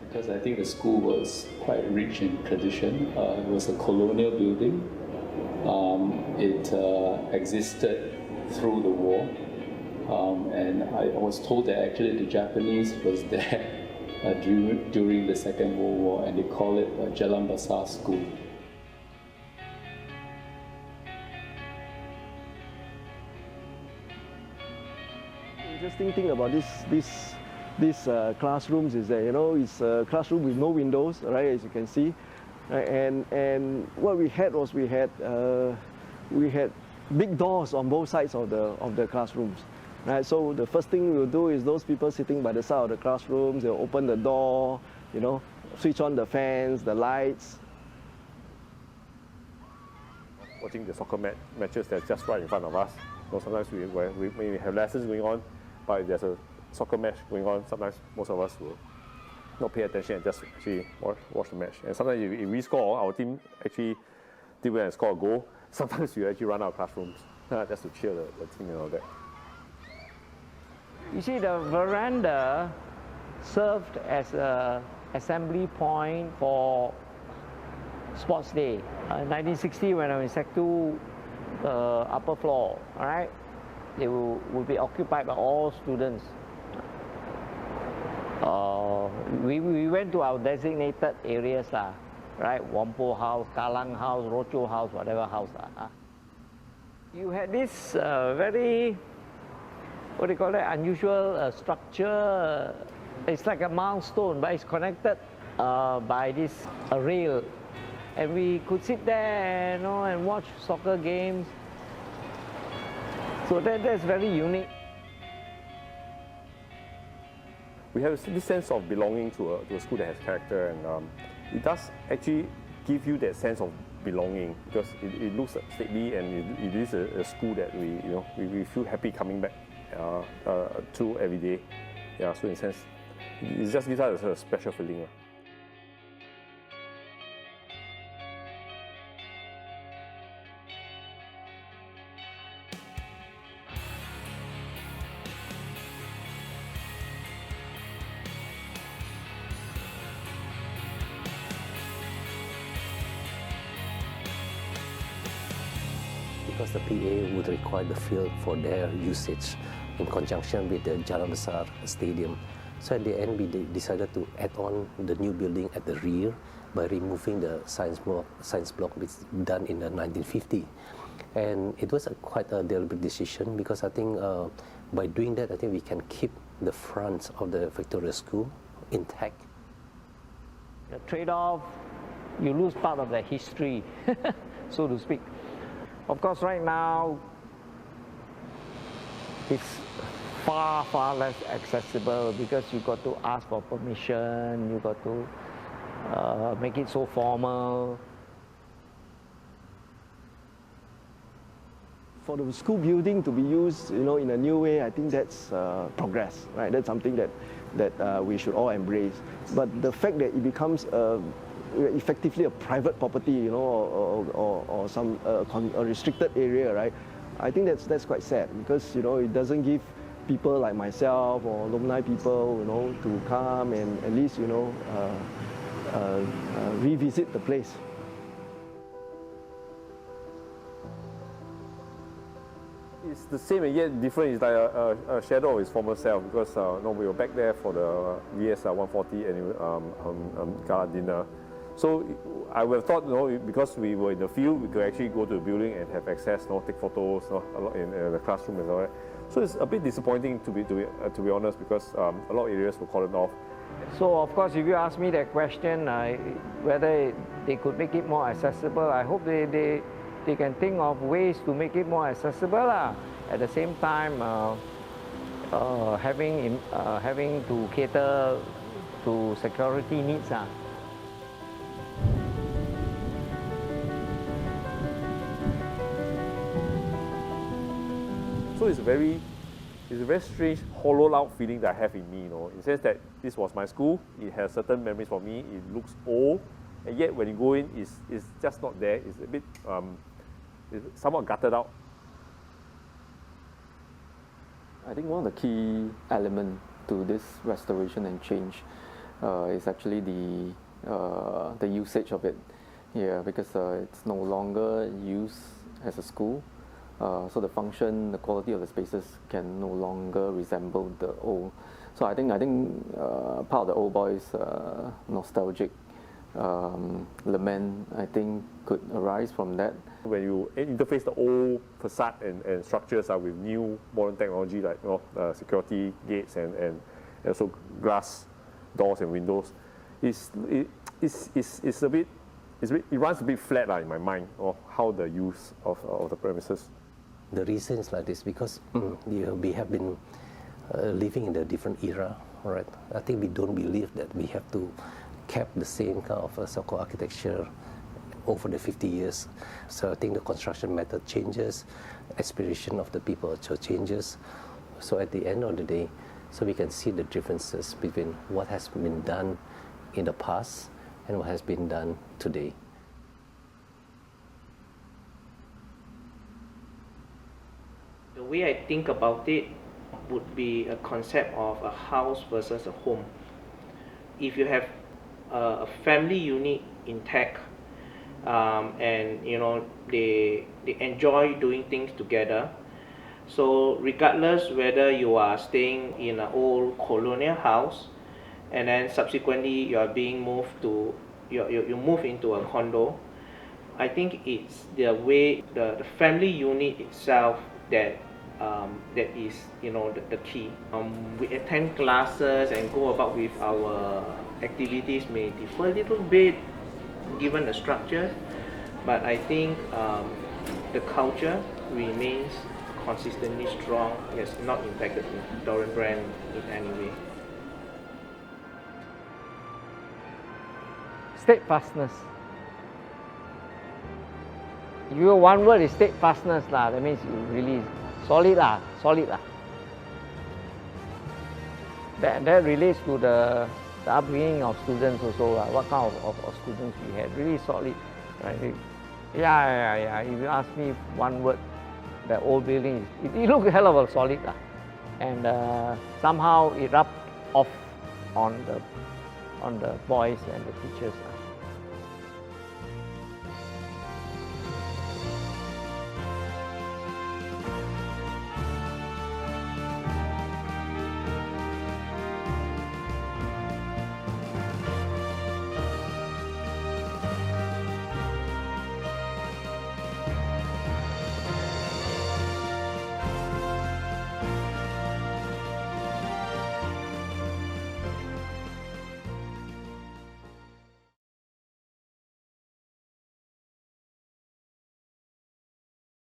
because I think the school was quite rich in tradition. It was a colonial building. It existed through the war. And I was told that actually the Japanese was there during the Second World War, and they call it Jalan Besar School. Interesting thing about these classrooms is that, you know, it's a classroom with no windows, right, as you can see. And what we had was we had big doors on both sides of the classrooms. Right, so the first thing we'll do is those people sitting by the side of the classrooms, they'll open the door, you know, switch on the fans, the lights. Watching the soccer matches that's just right in front of us. So sometimes we may have lessons going on, but if there's a soccer match going on, sometimes most of us will not pay attention and just actually watch the match. And sometimes if we score, our team actually did well and score a goal, sometimes we actually run out of classrooms just to cheer the team and all that. You see, the veranda served as an assembly point for sports day. In 1960, when I was in Sec 2, the upper floor, all right, they will be occupied by all students. We went to our designated areas, right? Whampoa House, Kallang House, Rochor House, whatever house. You had this very, what do you call it, unusual structure. It's like a milestone, but it's connected by this rail. And we could sit there, you know, and watch soccer games. So that's very unique. We have this sense of belonging to a school that has character, and it does actually give you that sense of belonging because it looks stately, and it is a school that we feel happy coming back to every day. Yeah, so in a sense, it just gives us a special feeling. Because the PA would require the field for their usage in conjunction with the Jalan Besar Stadium. So at the end, we decided to add on the new building at the rear by removing the science block, which was done in the 1950. And it was quite a deliberate decision because I think by doing that, I think we can keep the front of the Victoria School intact. The trade-off, you lose part of the history, so to speak. Of course, right now, it's far, far less accessible because you got to ask for permission, you got to make it so formal. For the school building to be used, you know, in a new way, I think that's progress, right? That's something that we should all embrace. But the fact that it becomes effectively a private property, you know, or some a restricted area, right? I think that's quite sad because, you know, it doesn't give people like myself or alumni people, you know, to come and at least, you know, revisit the place. It's the same and yet different. It's like a shadow of its former self because we were back there for the VS 140 and gala dinner. So I would have thought, you know, because we were in the field, we could actually go to the building and have access, you know, take photos, you know, a lot in the classroom and all that. So it's a bit disappointing to be honest, because a lot of areas were cordoned off. So of course, if you ask me that question, whether they could make it more accessible, I hope they can think of ways to make it more accessible. At the same time, having to cater to security needs. So it's a very strange, hollowed out feeling that I have in me, you know. In the sense that this was my school, it has certain memories for me, it looks old, and yet when you go in, it's just not there. It's a bit, it's somewhat gutted out. I think one of the key elements to this restoration and change is actually the usage of it here, because it's no longer used as a school. So the function, the quality of the spaces can no longer resemble the old. So I think part of the old boys' nostalgic lament, I think, could arise from that. When you interface the old facade and structures with new modern technology like security gates and also glass doors and windows, it runs a bit flat in my mind of how the use of the premises. The reason is like this because we have been living in a different era, right? I think we don't believe that we have to keep the same kind of so-called architecture over the 50 years. So I think the construction method changes, aspiration of the people also changes. So at the end of the day, so we can see the differences between what has been done in the past and what has been done today. The way I think about it would be a concept of a house versus a home. If you have a family unit intact, and they enjoy doing things together, so regardless whether you are staying in an old colonial house and then subsequently you are being moved to you move into a condo, I think it's the way the family unit itself that is the key. We attend classes and go about with our activities may differ a little bit given the structure, but I think the culture remains consistently strong. It has not impacted the Victorian brand in any way. Steadfastness. Your one word is steadfastness lah. That means you really solid lah. That relates to the upbringing of students also lah. What kind of students we had? Really solid, right? Yeah. If you ask me one word, the old building, it looks a hell of a solid lah. And somehow it rubbed off on the boys and the teachers lah.